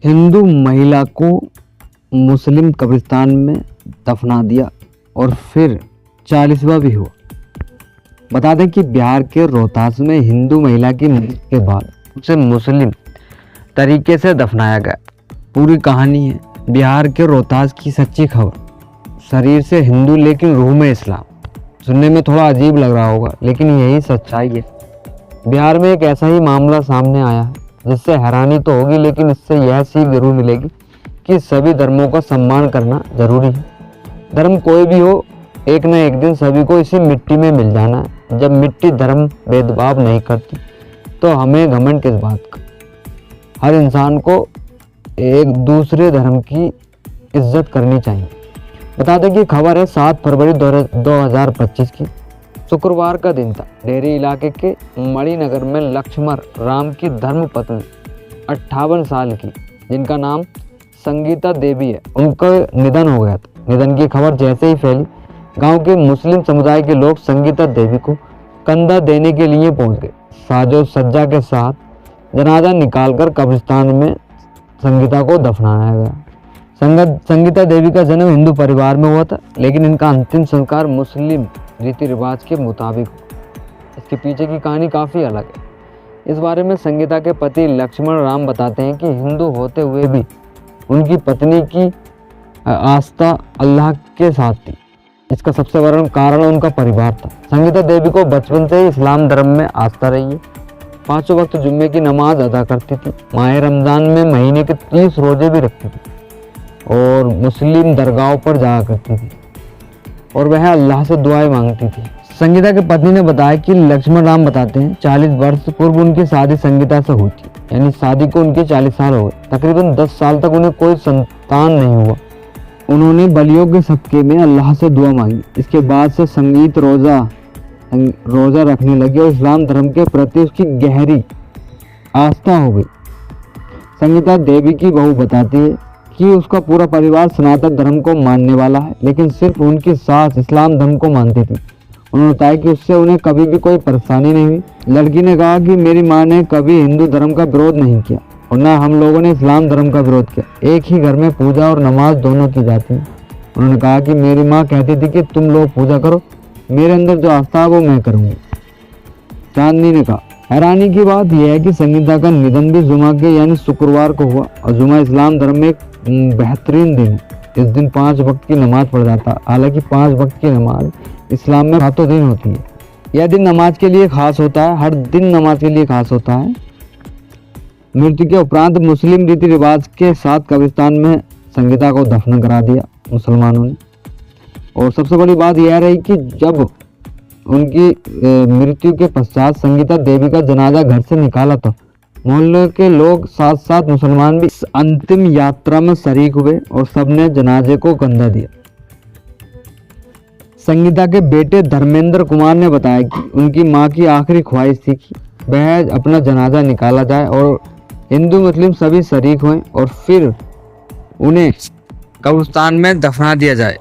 हिंदू महिला को मुस्लिम कब्रिस्तान में दफना दिया और फिर 40वां भी हुआ। बता दें कि बिहार के रोहतास में हिंदू महिला की मौत के बाद उसे मुस्लिम तरीके से दफनाया गया। पूरी कहानी है बिहार के रोहतास की सच्ची खबर। शरीर से हिंदू लेकिन रूह में इस्लाम। सुनने में थोड़ा अजीब लग रहा होगा लेकिन यही सच्चाई है। बिहार में एक ऐसा ही मामला सामने आया है जिससे हैरानी तो होगी लेकिन इससे यह सीख जरूर मिलेगी कि सभी धर्मों का सम्मान करना जरूरी है। धर्म कोई भी हो, एक न एक दिन सभी को इसी मिट्टी में मिल जाना है। जब मिट्टी धर्म भेदभाव नहीं करती तो हमें घमंड किस बात का। हर इंसान को एक दूसरे धर्म की इज्जत करनी चाहिए। बता दें कि खबर है 7 फरवरी 2025 की। शुक्रवार का दिन था। डेहरी इलाके के मणिनगर में लक्ष्मण राम की धर्मपत्नी 58 साल की, जिनका नाम संगीता देवी है, उनका निधन हो गया था। निधन की खबर जैसे ही फैली, गांव के मुस्लिम समुदाय के लोग संगीता देवी को कंधा देने के लिए पहुंच गए। साजो सज्जा के साथ जनाजा निकालकर कब्रिस्तान में संगीता को दफनाया गया। संगीता देवी का जन्म हिंदू परिवार में हुआ था लेकिन इनका अंतिम संस्कार मुस्लिम रीति रिवाज के मुताबिक हुआ। इसके पीछे की कहानी काफ़ी अलग है। इस बारे में संगीता के पति लक्ष्मण राम बताते हैं कि हिंदू होते हुए भी उनकी पत्नी की आस्था अल्लाह के साथ थी। इसका सबसे बड़ा कारण उनका परिवार था। संगीता देवी को बचपन से ही इस्लाम धर्म में आस्था रही है। 5 वक्त जुम्मे की नमाज अदा करती थी। माह रमज़ान में महीने के 30 रोजे भी रखती थी और मुस्लिम दरगाहों पर जाया करती थी और वह अल्लाह से दुआएं मांगती थी। संगीता के पत्नी ने बताया कि लक्ष्मण राम बताते हैं 40 वर्ष पूर्व उनकी शादी संगीता से हुई थी, यानी शादी को उनके 40 साल हो गए। तकरीबन 10 साल तक उन्हें कोई संतान नहीं हुआ। उन्होंने बलियों के सदक़े में अल्लाह से दुआ मांगी। इसके बाद से संगीत रोज़ा रखने लगी और इस्लाम धर्म के प्रति उसकी गहरी आस्था हो गई। संगीता देवी की बहू बताती है कि उसका पूरा परिवार सनातन धर्म को मानने वाला है लेकिन सिर्फ उनकी सास इस्लाम धर्म को मानती थी। उन्होंने बताया कि उससे उन्हें कभी भी कोई परेशानी नहीं हुई। लड़की ने कहा कि मेरी माँ ने कभी हिंदू धर्म का विरोध नहीं किया और न हम लोगों ने इस्लाम धर्म का विरोध किया। एक ही घर में पूजा और नमाज दोनों की जाती है। उन्होंने कहा कि मेरी माँ कहती थी कि तुम लोग पूजा करो, मेरे अंदर जो आस्था है वो मैं करूँगी। चांदनी ने कहा। हैरानी की बात यह है कि संगीता का निधन भी जुमा के यानी शुक्रवार को हुआ और जुमा इस्लाम धर्म में एक बेहतरीन दिन है। इस दिन 5 वक्त की नमाज पढ़ जाता है। हालांकि 5 वक्त की नमाज इस्लाम में 7 दिन होती है। यह दिन नमाज के लिए खास होता है। हर दिन नमाज के लिए खास होता है। मृत्यु के उपरांत मुस्लिम रीति रिवाज के साथ कब्रिस्तान में संगीता को दफन करा दिया मुसलमानों ने। और सबसे बड़ी बात यह रही कि जब उनकी मृत्यु के पश्चात संगीता देवी का जनाजा घर से निकाला तो मोहल्ले के लोग साथ साथ मुसलमान भी इस अंतिम यात्रा में शरीक हुए और सबने जनाजे को कंधा दिया। संगीता के बेटे धर्मेंद्र कुमार ने बताया कि उनकी मां की आखिरी ख्वाहिश थी कि वह अपना जनाजा निकाला जाए और हिंदू मुस्लिम सभी शरीक हुए और फिर उन्हें कब्रिस्तान में दफना दिया जाए।